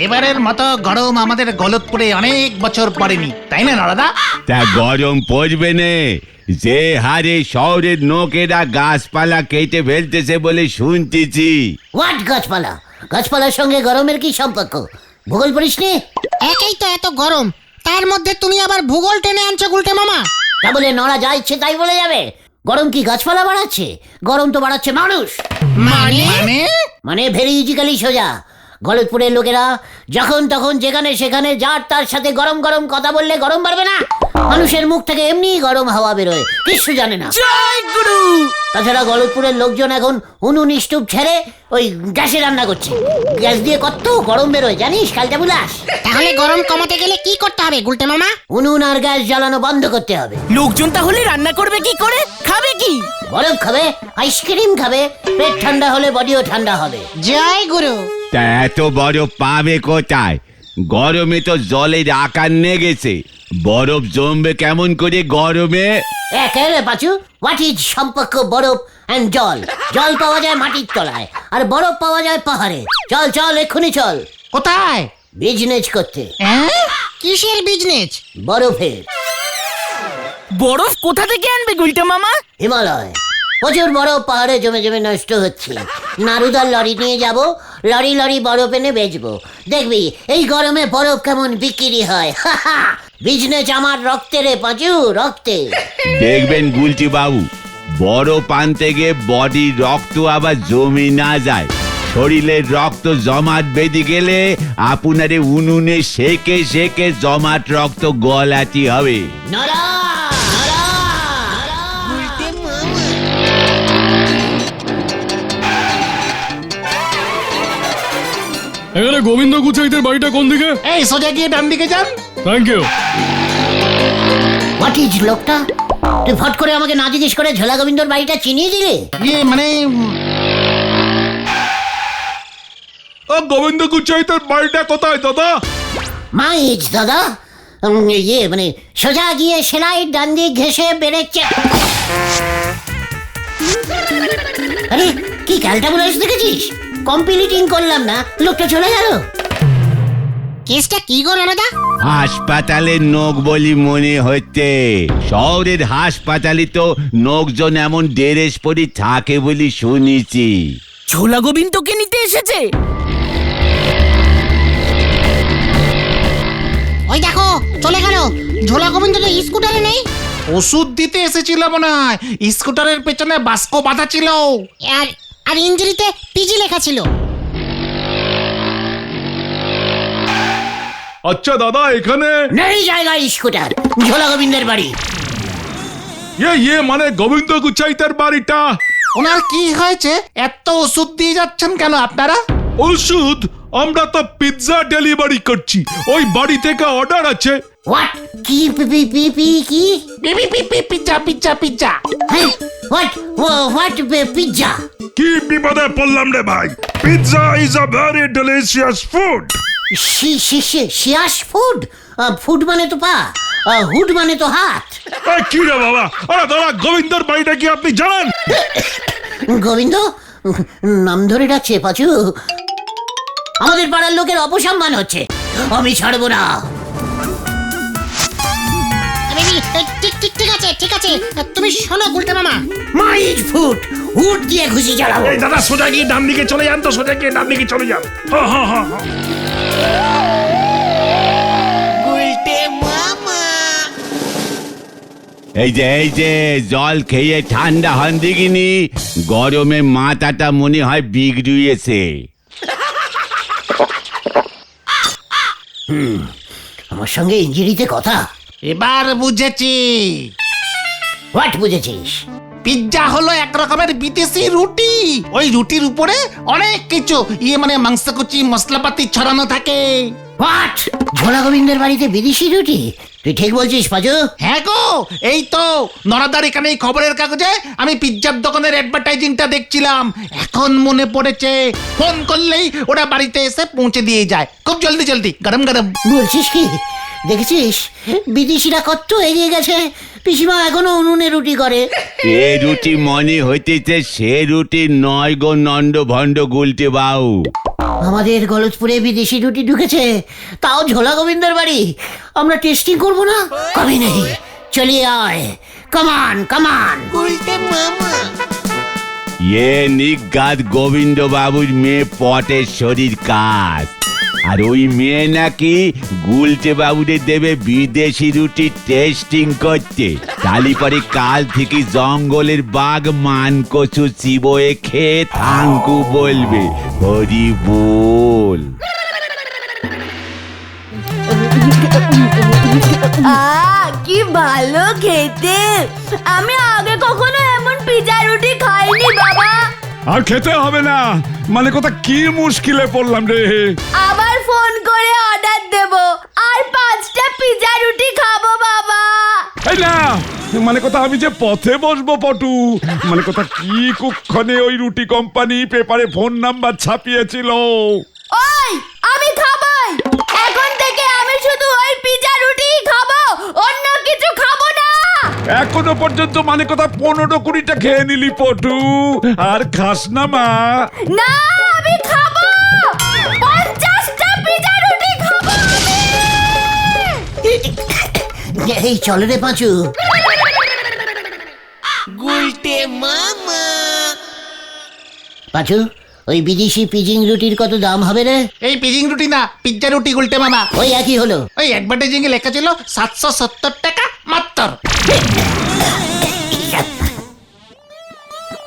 Speaker 4: এবারের মতো গরম আমাদের গলতপুরে অনেক বছর পড়েনি, তাই না নরদা?
Speaker 5: তা গরম পড়বে নে, যে হারে শহরের লোকেরা গাছপালা কেটে ফেলতেছে বলে শুনতেছি।
Speaker 1: হোয়াট গাছপালা? গাছপালার সঙ্গে গরমের কি সম্পর্ক? ভূগোল পড়িস নি?
Speaker 2: একেই তো এত গরম, তার মধ্যে তুমি আবার ভূগোল টেনে আনছো গুলটে মামা।
Speaker 1: তা বলে নড়া যা ইচ্ছে তাই বলে যাবে? গরম কি গাছপালা বাড়াচ্ছে? গরম তো বাড়াচ্ছে মানুষ।
Speaker 2: মানে?
Speaker 1: মানে ভেরি ইজিক্যালি সোজা। গলতপুরের লোকেরা যখন তখন যেখানে সেখানে যার তার সাথে গরম গরম কথা বললে গরম বাড়বে না? মানুষের মুখ থেকে এমনি গরম হাওয়া বেরোয়, কিছু জানে না।
Speaker 3: জয় গুরু।
Speaker 1: তাছাড়া গলতপুরের লোকজন এখন উনুন স্টোভ ছেড়ে ওই গ্যাসে রান্না করছে। গ্যাস দিয়ে কত গরম বেরোয় জানিস কালটা বুলাস?
Speaker 2: তাহলে গরম কমাতে গেলে কি করতে হবে গুলটে মামা?
Speaker 1: উনুন আর গ্যাস জ্বালানো বন্ধ করতে হবে।
Speaker 3: লোকজন তাহলে রান্না করবে কি করে, খাবে কি?
Speaker 1: বরফ খাবে, আইসক্রিম খাবে, পেট ঠান্ডা হলে বডিও ঠান্ডা হবে।
Speaker 2: জয় গুরু।
Speaker 5: তা এত বরফ পাবে কোথায়? গরমে তো জলের আকার নেগেছে, বরফ জমবে কেমন করে গরমে?
Speaker 1: একেবারে পাচু, হোয়াট ইজ সম্পর্ক বরফ অ্যান্ড জল? জল পাওয়া যায় মাটির তলায় আর বরফ পাওয়া যায় পাহাড়ে। চল চল এক্ষুনি চল।
Speaker 4: কোথায়?
Speaker 1: বিজনেস করতে।
Speaker 2: কিসের বিজনেস?
Speaker 1: বরফের।
Speaker 3: বরফ কোথা থেকে আনবে গুলটে মামা?
Speaker 1: হিমালয়। প্রচুর বরফ পাহাড়ে জমে জমে নষ্ট হচ্ছে। নারুদার লরি নিয়ে যাব, লরি লরি বরফ এনে বেচবো। দেখবি এই গরমে বরফ কেমন বিক্রি হয়। বিজনেস আমার রক্তে রে পাঁচু, রক্তে।
Speaker 5: দেখবেন গুলটি বাবু, বরফ আনতে গিয়ে বডির রক্ত আবার জমে না যায়। শরীরের রক্ত জমাট বেঁধে গেলে আপনারে উনুনে সেকে সেকে জমাট রক্ত গলাতে হবে।
Speaker 1: নরা নরা।
Speaker 7: এখানে গোবিন্দ গুচাইতের বাড়িটা কোন দিকে?
Speaker 4: এই সোজা গিয়ে ডান দিকে যান।
Speaker 7: Thank you.
Speaker 1: হোয়াট ইজ লোকটা? তুই ফট করে আমাকে না জিজ্ঞেস করে ঝোলা গোবিন্দর বাড়িটা চিনিয়ে দিলে?
Speaker 4: মানে
Speaker 7: ও গোবিন্দ গুচাইতের বাড়িটা কোথায় দাদা?
Speaker 1: মাইজ দাদা। মানে সোজা গিয়ে সেলাই ডান দিক ঘেসে বেড়েছে। আরে কি ক্যালটা বলে দেখেছিস? কম্পিলিটিং করলাম না, লোকটা চলে গেল।
Speaker 2: কেসটা কি গো দাদা?
Speaker 5: হাসপাতালের নোক বলি মনে হচ্ছে। শহরের হাসপাতালে তো লোকজন এমন ড্রেস পরি থাকে বলি শুনেছি।
Speaker 3: ঝোলা গোবিন্দকে নিতে এসেছে।
Speaker 2: ওই দেখো চলে গেল। ঝোলা গোবিন্দ তো স্কুটারে নেই।
Speaker 4: ওষুধ দিতে এসেছিল মনে হয়, স্কুটারের পেছনে বাস্ক বাঁধা ছিল।
Speaker 2: আর আর ইঞ্জিরিতে পিজি লেখা ছিল।
Speaker 7: আচ্ছা দাদা, এখানে
Speaker 1: নেই জায়গা স্কুটার। ঝোলা গোবিন্দের বাড়ি।
Speaker 7: ইয়ে মানে গোবিন্দ গুচাইতের বাড়িটা।
Speaker 4: ওনার কি হয়েছে? এত ওষুধ দিয়ে যাচ্ছেন কেন আপনারা?
Speaker 7: ওষুধ? আমরা তো পিৎজা ডেলিভারি করছি, ওই বাড়ি থেকে অর্ডার আছে।
Speaker 1: হোয়াট? কি পি পি পি পি কি?
Speaker 4: Pizza pizza pizza.
Speaker 1: হ্যাঁ হোয়াট হোয়াট পিজ্জা?
Speaker 7: কি বিপদে পড়লাম রে ভাই। Pizza is a very delicious food.
Speaker 1: শিয়াস ফুড? ফুড মানে তো পা, হুড মানে তো হাত।
Speaker 7: কি রে বাবা, আরে দাদা গোবিন্দর বাড়িটা কি আপনি জানেন?
Speaker 1: গোবিন্দ নাম ধরে ডাকছে পাচু। আমাদের পাড়ার লোকের অপসম্মান হচ্ছে, আমি ছাড়বো না।
Speaker 2: ঠিক আছে ঠিক আছে, তুমি শোনো গুলটে মামা।
Speaker 1: মাইজ ফুড, হুড দিয়ে ঘুষি চালাবো।
Speaker 8: এই দাদা সোজা গিয়ে ডান দিকে চলে যান তো, সোজা গিয়ে ডান দিকে চলে যান। হ্যাঁ।
Speaker 5: এই যে জল খেয়ে ঠান্ডা হন দিকিনি, গরমে মাথাটা মনে হয় বিগড়িয়েছে।
Speaker 1: আমার সঙ্গে ইঞ্জিরিতে কথা।
Speaker 4: এবার বুঝেছি।
Speaker 1: হোয়াট বুঝেছিস?
Speaker 4: পিৎজা হলো এক রকমের বিদেশি রুটি। ওই রুটির উপরে অনেক কিছু মানে মাংসকুচি মশলাপাতি ছড়ানো থাকে।
Speaker 1: হোয়াট? ঝোলা গোবিন্দের বাড়িতে বিদেশি রুটি? তুই ঠিক বলছিস পাজু?
Speaker 4: হ্যাঁ গো, এই তো নরাদার এখানে এই খবরের কাগজে আমি পিৎজার দোকানের অ্যাডভার্টাইজিংটা দেখছিলাম। এখন মনে পড়েছে, ফোন করলেই ওরা বাড়িতে এসে পৌঁছে দিয়ে যায়, খুব জলদি জলদি, গরম গরম।
Speaker 1: বলছিস কি? দেখেছিস বিদেশিরা কত এগিয়ে গেছে। পিসিমা এখনো উনুনে রুটি করে।
Speaker 5: এ রুটি মনে হইতেছে সে রুটি নয় গো নন্দ ভণ্ড গুলটে বাউ।
Speaker 1: আমাদের গলতপুরে বিদেশি রুটি ঢুকেছে, তাও ঝোলা গোবিন্দের বাড়ি। আমরা টেস্টিং করব না? কবে নেই, চলিয়ে আয়, কামান কামান।
Speaker 5: এ নিগাদ গোবিন্দ বাবুর মেয়ে পটের শরীর কাজ, আর ওই মেয়ে নাকি গুলটে বাবুরে দেবে বিদেশি রুটি টেস্টিং করতে। তালি পরে কাল থেকে জঙ্গলের বাঘ মান কচু চিবোয়ে খেয়ে থাঙ্কু বলবে হরি বল।
Speaker 6: কি ভালো খেতে! আমি আগে কখনো এমন পিজা রুটি খাইনি বাবা।
Speaker 7: আর খেতে হবে না, মানে কথা কি মুশকিলে পড়লাম রে।
Speaker 6: আবার ফোন করে অর্ডার দেব, আর 5টা পিজা রুটি খাবো বাবা।
Speaker 7: এই না, মানে কথা আমি যে পথে বসবো পটু, মানে কথা কি কুক্ষণে ওই রুটি কোম্পানি পেপারে ফোন নাম্বার ছাপিয়েছিল।
Speaker 6: ওই আমি খাবই, এখন থেকে আমি শুধু ওই পিজা রুটিই খাবো, অন্য কিছু খাবো না।
Speaker 7: এখনো পর্যন্ত মানে কথা 15-20টা খেয়ে নিলি পটু, আর খাস না মা।
Speaker 6: না আমি খাবো, 50টা পিজা রুটি খাবো আমি।
Speaker 1: এই চল রে পাঁচু। পাঁচু, ওই বিদেশি পিজিং রুটির কত দাম হবে রে?
Speaker 4: এই পিজিং রুটি না, পিৎজা রুটি গুলটে মামা।
Speaker 1: ওই একই হলো।
Speaker 4: ওই অ্যাডভার্টাইজিং এ লেখা ছিল 770 টাকা মাত্র।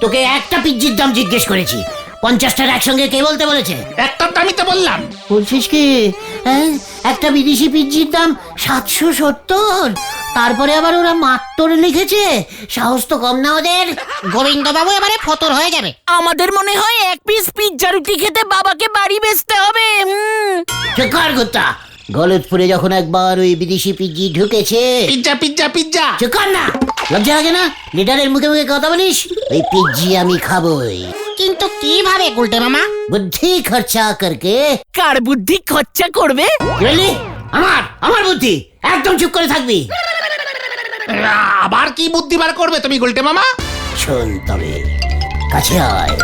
Speaker 1: তোকে একটা পিজ্জির দাম জিজ্ঞেস করেছি, 50টার একসঙ্গে কে বলতে বলেছে?
Speaker 4: একটার দামই তো বললাম।
Speaker 1: বলছিস কি? হ্যাঁ, একটা বিদেশি পিজ্জির দাম 770, তারপরে আবার ওরা মাত্র লিখেছে। সাহস তো কম না ওদের।
Speaker 2: গোবিন্দ বাবু এবারে ফতর হয়ে যাবে।
Speaker 3: আমাদের মনে হয় এক পিস পিৎজা রুটি খেতে বাবাকে বাড়ি বেচতে হবে।
Speaker 1: চুকার গুত্তা, গলতপুরে যখন একবার ওই বিদেশি পিজ্জি ঢুকেছে।
Speaker 4: Pizza pizza pizza.
Speaker 1: চুকার না, লজ্জা লাগে না? লিডারের মুখে মুখে কথা বলিস? ওই পিজ্জি আমি খাবোই,
Speaker 2: কিন্তু কিভাবে গুলটে মামা?
Speaker 1: বুদ্ধি খরচা করকে।
Speaker 3: কার বুদ্ধি খরচা করবে?
Speaker 1: কি বললি? আমার বুদ্ধি। একদম চুপ করে থাকবি।
Speaker 4: আবার কি বুদ্ধি বার করবে তুমি গুলটে মামা?
Speaker 1: শোন তবে, কাছে আয়।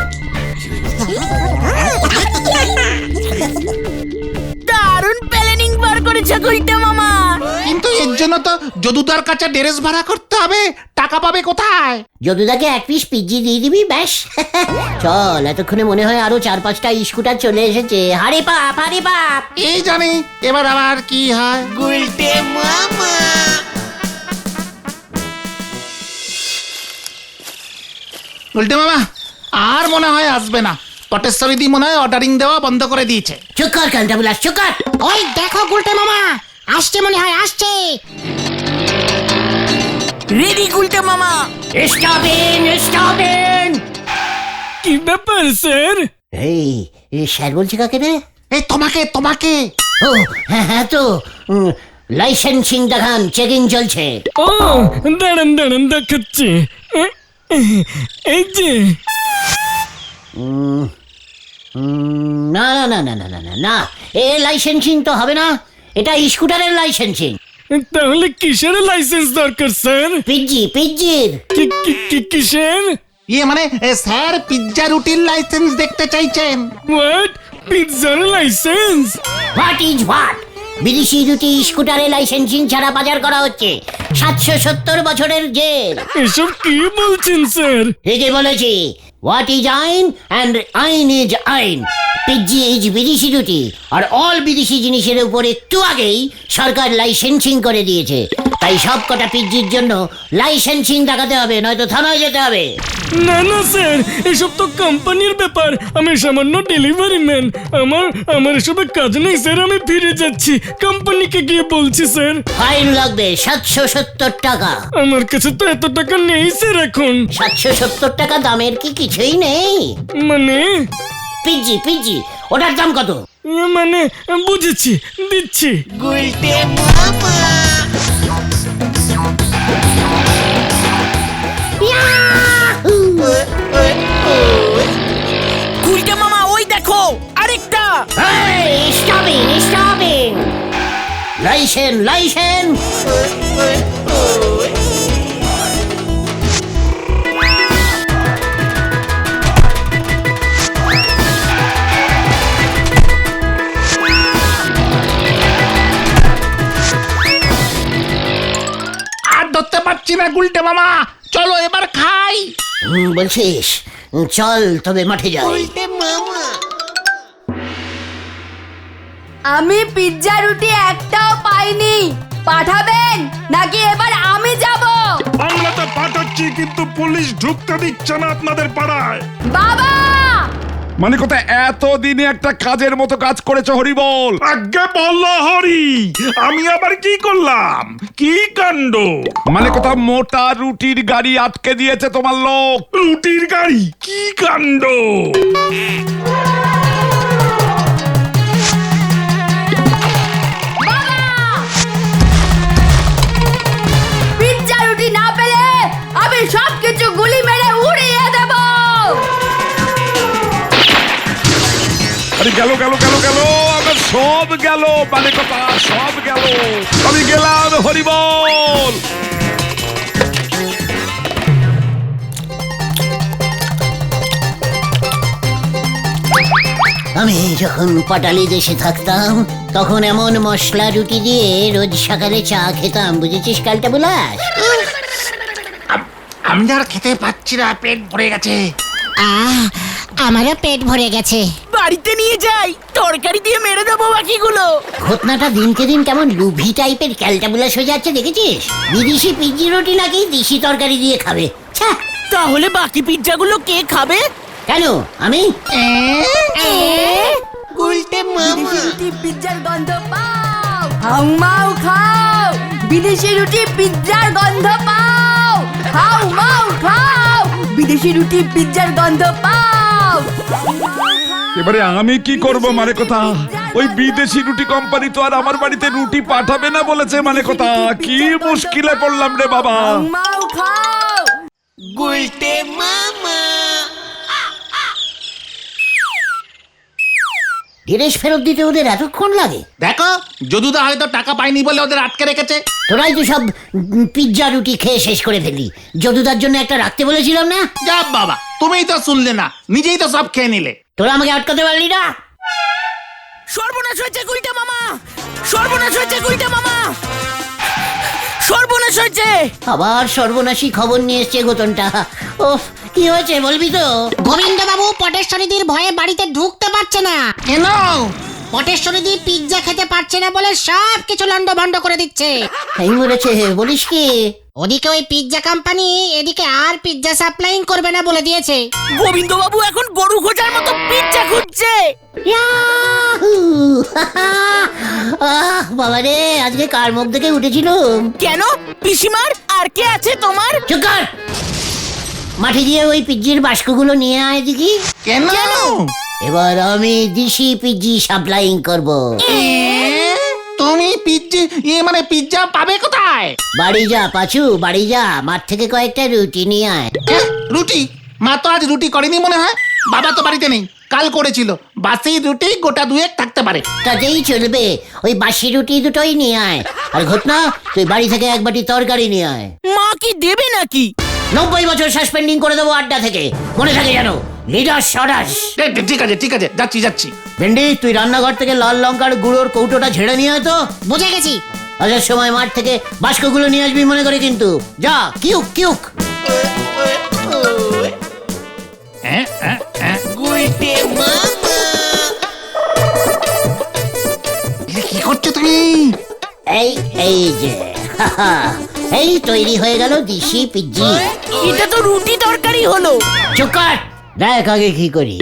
Speaker 3: দারুণ প্ল্যানিং বার করেছে গুলটে মামা।
Speaker 4: কিন্তু এর জন্য তো যদুদার কাছে ড্রেস ভাড়া করতে হবে, টাকা পাবে কোথায়?
Speaker 1: যদুদাকে এক পিস পিজ্জি দিয়ে দিবি, ব্যাস। চল, এতক্ষণে মনে হয় আরো 4-5টা স্কুটার চলে এসেছে। হারে বাপ, হারে বাপ।
Speaker 4: এই জানি এবার আবার কি হয়।
Speaker 3: গুলটে মামা।
Speaker 4: গুলটে মামা আর মনে হয় আসবে না। পটেশ্বরী দি মনে হয় অর্ডারিং দেওয়া বন্ধ করে দিয়েছে।
Speaker 1: চুপ কর কান্টাবুলাস, চুপ কর।
Speaker 2: ওই দেখো গুলটে মামা আসছে, মনে হয় আসছে।
Speaker 3: রেডি গুলটে মামা।
Speaker 1: Stop in.
Speaker 3: কি ব্যাপার স্যার?
Speaker 1: এই স্যার বলছে কাকে রে?
Speaker 4: এই তোমাকে।
Speaker 1: ও হ্যাঁ তো, লাইসেন্সিং দেখান, চেকিং চলছে।
Speaker 9: ও দাঁড়ান দেখাচ্ছি। এই যে
Speaker 1: না না না না না না না না, এ লাইসেন্সিং তো হবে না, এটা স্কুটারের লাইসেন্সিং।
Speaker 9: তাহলে কিসের লাইসেন্স দরকার স্যার?
Speaker 1: পিজ্জির।
Speaker 9: কিসের?
Speaker 4: মানে স্যার পিৎজা রুটির লাইসেন্স দেখতে চাইছেন।
Speaker 9: হোয়াট? পিৎজার লাইসেন্স?
Speaker 1: What is what? বিদেশি রুটি স্কুটারে লাইসেন্সিং ছাড়া বাজার করা হচ্ছে। 770 বছরের জেল।
Speaker 9: এসব কি বলছেন স্যার?
Speaker 1: ঠিকই বলেছি। হোয়াট ইজ আইন অ্যান্ড আইন ইজ আইন। পিজি ইজ বিদেশি রুটি, আর অল বিদেশি জিনিসের উপর একটু আগেই সরকার লাইসেন্সিং করে দিয়েছে। তাই সব কটা পিজির জন্য লাইসেন্সিং দেখাতে হবে, নয়তো থানায় যেতে হবে।
Speaker 9: না না স্যার, এসব তো কোম্পানির ব্যাপার, আমি সামান্য ডেলিভারি ম্যান। আমার এসবে কাজ নেই স্যার, আমি ফিরে যাচ্ছি, কোম্পানিকে গিয়ে বলছি স্যার।
Speaker 1: ফাইন লাগবে 770 টাকা।
Speaker 9: আমার কাছে তো এত টাকা নেই স্যার এখন।
Speaker 1: 770 টাকা দামের কি কিছুই নেই?
Speaker 9: মানে
Speaker 1: পিজি ওটার দাম কত?
Speaker 9: মানে বুঝেছি, দিচ্ছি।
Speaker 3: গুলটে মামা ওই দেখো আরেকটা।
Speaker 1: Stopping licence.
Speaker 4: আর ধরতে পারছি না গুলটে মামা, চলো এবার খাই।
Speaker 1: বলছিস? চল তবে মাঠে যাই।
Speaker 6: আমি পিৎজা রুটি একটাও পাইনি, পাঠাবেন নাকি এবার আমি যাব?
Speaker 8: আমরা তো পাঠাচ্ছি, কিন্তু পুলিশ ঢুকতে দিচ্ছে না আপনাদের পাড়ায়।
Speaker 6: বাবা!
Speaker 7: মানে কোথায় এতদিনে একটা কাজের মতো কাজ করেছো হরিবল?
Speaker 8: আজ্ঞে বললো হরি, আমি আবার কি করলাম? কি কাণ্ড!
Speaker 7: মানে কোথাও মোটা রুটির গাড়ি আটকে দিয়েছে তোমার লোক।
Speaker 8: রুটির গাড়ি? কি কাণ্ড!
Speaker 6: পিৎজা রুটি না পেলে আমি সবকিছু গুলি মেরে উড়িয়ে দেব।
Speaker 7: আরে গেল আমার সব গেল, মানে কথা সব গেল। আমি গেলাম হরিবল।
Speaker 1: আমি যখন পাটালি দেশে থাকতাম তখন এমন মশলা রুটি দিয়ে রোজ সকালে চা খেতাম, বুঝেছিস কালটা বুলাস?
Speaker 4: আমি আর খেতে পাচ্ছি না, পেট ভরে গেছে।
Speaker 2: আমারও পেট ভরে গেছে।
Speaker 3: বাড়িতে নিয়ে যাই, তরকারি দিয়ে মেরে দেবো বাকিগুলো।
Speaker 1: ঘটনাটা দিনকে দিন কেমন লুভি টাইপের ক্যালটা বুলাস হয়ে যাচ্ছে, দেখেছিস? বিদেশি পিজি রুটি নাকি দেশি তরকারি দিয়ে খাবে। ছ্যা!
Speaker 3: তাহলে বাকি পিৎজাগুলো কে খাবে?
Speaker 1: কেন আমি?
Speaker 6: বিদেশি রুটি পিৎজার গন্ধ পাও, হাউ মাউ খাও। বিদেশি রুটি পিৎজার গন্ধ পাও, হাউ মাউ খাও। বিদেশি রুটি পিৎজার গন্ধ পাও।
Speaker 7: এবারে আমি কি করব? মানে কথা ওই বিদেশি রুটি কোম্পানি তো আর আমার বাড়িতে রুটি পাঠাবে না বলেছে। মানে কথা কি মুশকিলে পড়লাম রে বাবা।
Speaker 6: হাউ মাউ খাও।
Speaker 1: ড্রেস ফেরত দিতে ওদের এতক্ষণ লাগে?
Speaker 4: দেখো, যদুদা হয়তো টাকা পায়নি বলে ওদের আটকে রেখেছে।
Speaker 1: তোরাই তো সব পিৎজা রুটি খেয়ে শেষ করে ফেলি। যদুদার জন্য একটা রাখতে বলেছিলাম না?
Speaker 4: যা বাবা, তুমিই তো শুনলে না, নিজেই তো সব খেয়ে নিলে।
Speaker 1: তোরা আমাকে আটকাতে পারলি না।
Speaker 3: সর্বনাশ হয়েছে গুলটে মামা, সর্বনাশ হয়েছে গুলটে মামা, সর্বনাশ হয়েছে।
Speaker 1: আবার সর্বনাশী খবর নিয়ে এসছে গোতনটা। ওহ, কি হয়েছে বলবি তো?
Speaker 2: গোবিন্দ বাবু পটেশ্বরীদির ভয়ে বাড়িতে ঢুকতে পারছে না।
Speaker 4: কেন?
Speaker 2: পটেশ্বরীদি পিৎজা খেতে পারছে না বলে সব কিছু লন্ডভন্ড করে দিচ্ছে।
Speaker 1: এই মরেছে, বলিস কি?
Speaker 2: ওদিকে ওই পিৎজা কোম্পানি এদিকে আর পিৎজা সাপ্লাইং করবে না বলে দিয়েছে।
Speaker 3: গোবিন্দ বাবু এখন গরু খোঁজার মতো পিৎজা খুঁজছে।
Speaker 1: ইয়াহু! আহ বাবা রে, আজকে কার মুখ দেখে উঠেছিল?
Speaker 3: কেন পিসিমার? আর কে আছে তোমার?
Speaker 1: চুপ কর! মাঠে গিয়ে ওই পিজ্জির বাস্কগুলো নিয়ে আয় দেখি।
Speaker 4: কেন?
Speaker 1: এবার আমি দেশি পিজ্জি সাপ্লাইং করব।
Speaker 4: তুমি মানে পিৎজা পাবে কোথায়?
Speaker 1: বাড়ি যা পাচু, বাড়ি যা, মাঠ থেকে কয়েকটা রুটি নিয়ে আয়।
Speaker 4: রুটি? মা তো আজ রুটি করেনি মনে হয়। বাবা তো বাড়িতে নেই, কাল করেছিল। বাসি রুটি গোটা দুয়েক থাকতে পারে।
Speaker 1: তাতেই চলবে, ওই বাসি রুটি দুটোই নিয়ে আয়। আর ঘটনা, তুই বাড়ি থেকে এক বাটি তরকারি নিয়ে আয়।
Speaker 3: মা কি দেবে নাকি?
Speaker 1: 90 বছর সাসপেন্ডিং করে দেবো আড্ডা থেকে, মনে থাকে জানো। লিডার সরাস।
Speaker 4: ঠিক আছে, যাচ্ছি।
Speaker 1: ভেন্ডি, তুই রান্নাঘর থেকে লাল লঙ্কার গুঁড়োর কৌটোটা ঝেড়ে নিয়ে আয় তো।
Speaker 2: বুঝে গেছি।
Speaker 1: আসার সময় মাঠ থেকে বাস্কগুলো নিয়ে আসবি মনে করে কিন্তু। যা, কিউক। এই এই যে এই তৈরি হয়ে গেল দিশি পিজ্জি।
Speaker 3: এটা তো রুটি তরকারি হলো।
Speaker 1: চুকার দেখ আগে কি করি।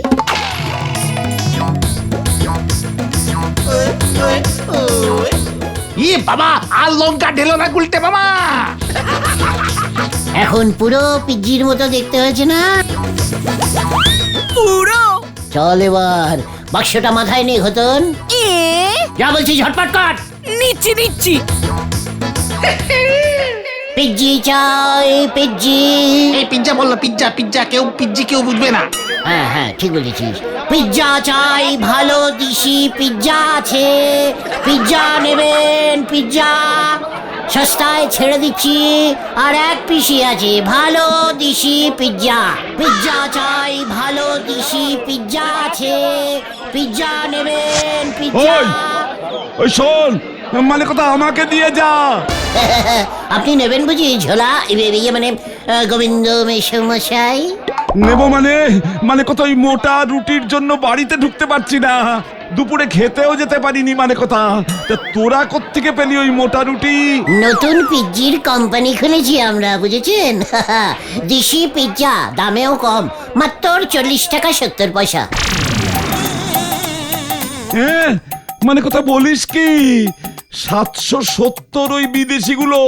Speaker 4: ইয়ে বাবা, আর লঙ্কা ঢেলো না গুলটে মামা।
Speaker 1: এখন পুরো পিজ্জির মতো দেখতে হয়েছে না?
Speaker 3: পুরো
Speaker 1: চল এবার বাক্সটা মাথায় নেই ঘতন,
Speaker 3: এ
Speaker 1: যা বলছি ঝটপট কর।
Speaker 3: নিচ্ছি নিচ্ছি।
Speaker 1: পিজ্জি চাই পিজ্জি।
Speaker 4: এই পিজ্জা বললো, পিজ্জা পিজ্জা, কেউ পিজ্জি কেউ বুঝবে না।
Speaker 1: হ্যাঁ হ্যাঁ ঠিক বলেছিস। পিজ্জা চাই, ভালো দিশি পিজ্জা আছে। পিজ্জা নেবেন? পিজ্জা সস্তায় ছেড়ে দিচ্ছি, আর এক পিসি আছে ভালো দিশি পিজ্জা। পিজ্জা চাই, ভালো দিশি পিজ্জা আছে। পিজ্জা নেবেন? পিজ্জা
Speaker 7: ওই শোন, মানে কথা আমাকে দিয়ে যা।
Speaker 1: আপনি নেবেন বুঝি ঝোলা? ইয়ে মানে গোবিন্দ মেশমশাই।
Speaker 7: নেব মানে কথা ওই মোটা রুটির জন্য বাড়িতে ঢুকতে পারছি না, দুপুরে খেতেও যেতে পারিনি। মানে কথা, তা তোরা কোত্থেকে পেলি ওই মোটা রুটি?
Speaker 1: নতুন পিজ্জির কোম্পানি খুলেছি আমরা, বুঝেছেন? দিশি পিজ্জা, দামেও কম, মাত্র 40 টাকা 70 পয়সা।
Speaker 7: হ্যাঁ, মানে কথা বলিস কি? 770 ওই বিদেশিগুলো,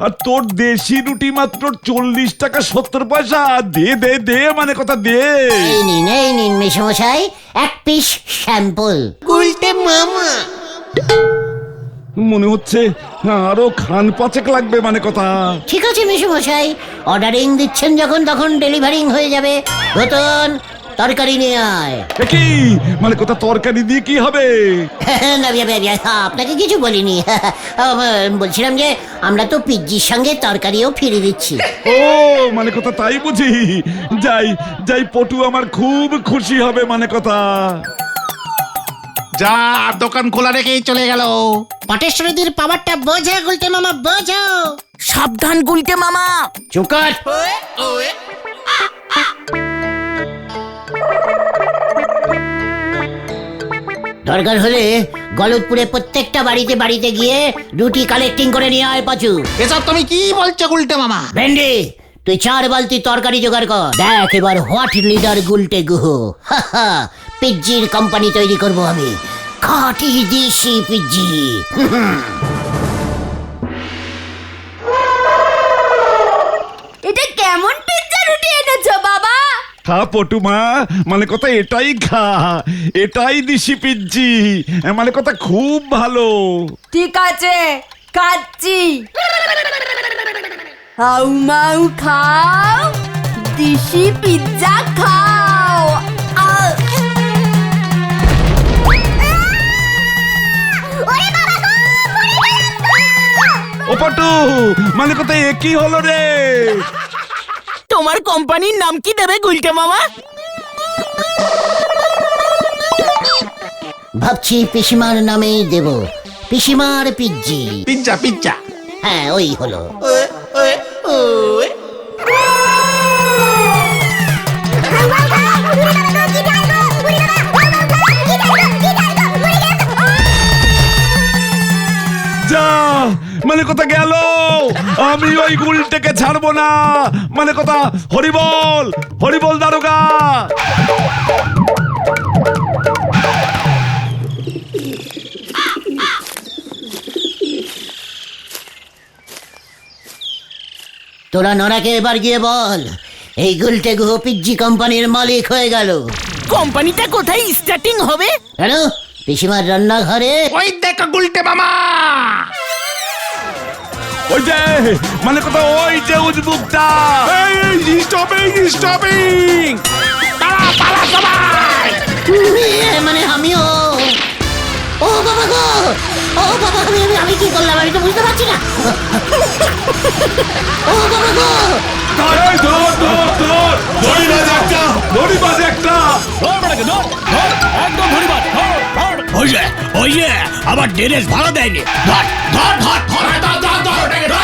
Speaker 7: আর তোর দেশি রুটি মাত্র 40 টাকা 70 পয়সা। দে দে দে, মানে কথা দে।
Speaker 1: এই নিন মেশমশাই, এক পিস স্যাম্পল।
Speaker 7: মনে হচ্ছে আরো খান পাঁচেক লাগবে। মানে কথা,
Speaker 1: ঠিক আছে মেশমশাই, অর্ডারিং দিচ্ছেন যখন, তখন ডেলিভারিং হয়ে যাবে। রতন, তরকারি নিয়ে আয়।
Speaker 7: কি মানে কথা, তরকারি দিয়ে কি হবে?
Speaker 1: না, আপনাকে কিছু বলিনি। বলছিলাম যে আমরা তো পিজ্জির সঙ্গে তরকারিও ফিরে দিচ্ছি।
Speaker 7: ও মানে কথা, তাই বুঝি? যাই যাই, পটু আমার খুব খুশি হবে। মানে কথা,
Speaker 4: যা, দোকান খোলা রেখেই চলে গেল।
Speaker 1: পটেশ্বরীদের পাওয়ারটা বোঝা গুলতে মামা, বোঝো।
Speaker 3: সাবধান গুলটে মামা।
Speaker 1: চুকার। দরকার হলে গলতপুরে প্রত্যেকটা বাড়িতে বাড়িতে গিয়ে রুটি কালেক্টিং করে নিয়ে আয় পাচু।
Speaker 4: এসব তুমি কি বলছো গুলটে মামা?
Speaker 1: ভেন্ডি, তুই 4 বালতি তরকারি জোগাড় কর। দেখ এবার what leader Gulte Guha. পিজ্জির company তৈরি করব আমি, খাঁটি দেশি পিজ্জি।
Speaker 6: এটা কেমন পিজ্জা রুটি এনেছো বাবা?
Speaker 7: খা পটুমা, মানে কথা এটাই খা, এটাই দিশি পিজ্জি। মানে কথা খুব ভালো।
Speaker 6: ঠিক আছে, খাচ্ছি। হাউ মাউ খাও, দিশি পিজ্জা খাও। আহ!
Speaker 7: ও পটু, মানে কথা এ কি হলো রে?
Speaker 3: তোমার কোম্পানির নাম কি দেবে গুলটে মামা?
Speaker 1: ভাবছি পিসিমার নামেই দেব, পিসিমার পিজ্জি।
Speaker 4: Pizza pizza.
Speaker 1: হ্যাঁ ওই হলো।
Speaker 7: যা, মানে কথা গেল। আমি ওই গুলটাকে ছাড়বো না। মানে কথা, হরিবল হরিবল দারোগা।
Speaker 1: তোরা নরাকে এবার গিয়ে বল, এই গুলটে গুহ পিজ্জি কোম্পানির মালিক হয়ে গেল।
Speaker 3: কোম্পানিটা কোথায় স্টার্টিং হবে?
Speaker 1: কেন? পিসিমার রান্নাঘরে।
Speaker 4: ওই দেখো গুলটে মামা।
Speaker 7: ওই যে, মানে কথা ওই যে উজবুকটা।
Speaker 8: Stopping stopping.
Speaker 4: পালা পালা সবাই।
Speaker 1: মানে আমিও। ও বাবা গো, ও বাবা, আমি কি করলাম আমি তো বুঝতে পারছি না। ও বাবা গো,
Speaker 7: এই ধর ধর ধর, ধরিবাজ একটা, ধরিবাজ একটা।
Speaker 9: ওই যে আবার ড্রেস ভাড়া দেয়নি। ধর ধর ধর ধর ধর ধর ধর ধর।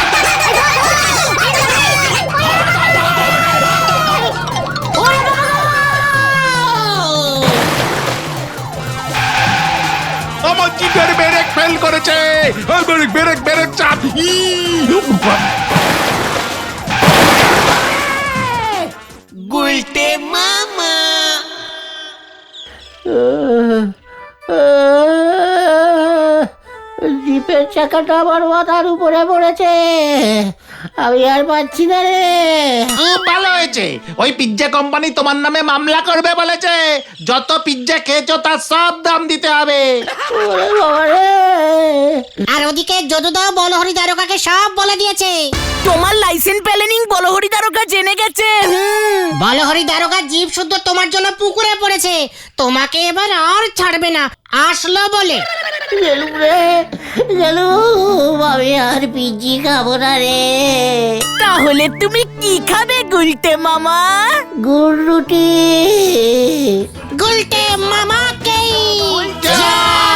Speaker 4: আমার জিপের ব্রেক ফেল করেছে।
Speaker 7: ব্রেক ব্রেক
Speaker 8: মেরে চাপ
Speaker 1: জিপের চাকাটা আমার মাথার উপরে পড়েছে, আমি আর পাচ্ছি না রে।
Speaker 4: খুব ভালো হয়েছে, ওই পিৎজা কোম্পানি তোমার নামে মামলা করবে বলেছে। যত পিৎজা খেয়েছো তার সব দাম দিতে হবে।
Speaker 1: ওরে বাবা রে।
Speaker 2: আর ওদিকে যদুদা বলহরি দারোগাকে সব বলে দিয়েছে।
Speaker 3: তোমার লাইসেন্স প্ল্যানিং বলহরি দারোগা জেনে গেছে।
Speaker 2: বলহরি দারোগা জীব শুদ্ধ তোমার জন্য পুকুরে পড়েছে, তোমাকে এবার আর ছাড়বে না আসলো বলে।
Speaker 1: গেলু রে গেলু, আমি আর পিজি খাবো না রে।
Speaker 3: তাহলে তুমি কি খাবে গুলটে মামা?
Speaker 1: গুড় রুটি।
Speaker 2: গুলটে মামাকে জয়।